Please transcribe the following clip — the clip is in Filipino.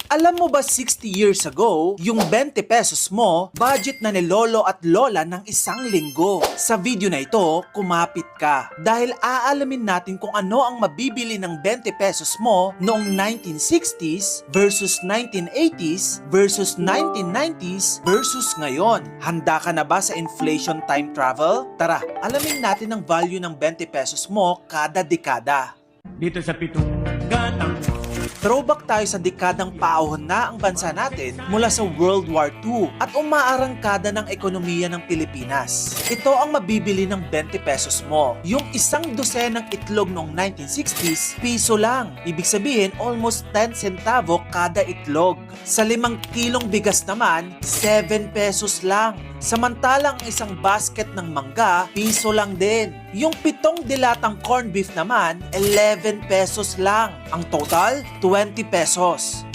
Alam mo ba 60 years ago, yung 20 pesos mo, budget na ni lolo at lola ng isang linggo. Sa video na ito, kumapit ka. Dahil aalamin natin kung ano ang mabibili ng 20 pesos mo noong 1960s versus 1980s versus 1990s versus ngayon. Handa ka na ba sa inflation time travel? Tara, alamin natin ang value ng 20 pesos mo kada dekada. Dito sa pitong gatang. Throwback tayo sa dekadang paahon na ang bansa natin mula sa World War II at umaarangkada ng ekonomiya ng Pilipinas. Ito ang mabibili ng 20 pesos mo. Yung isang dosenang itlog noong 1960s, piso lang. Ibig sabihin, almost 10 centavo kada itlog. Sa 5 kilong bigas naman, 7 pesos lang. Samantalang isang basket ng mangga, piso lang din. Yung 7 dilatang corned beef naman, 11 pesos lang. Ang total, 20 pesos.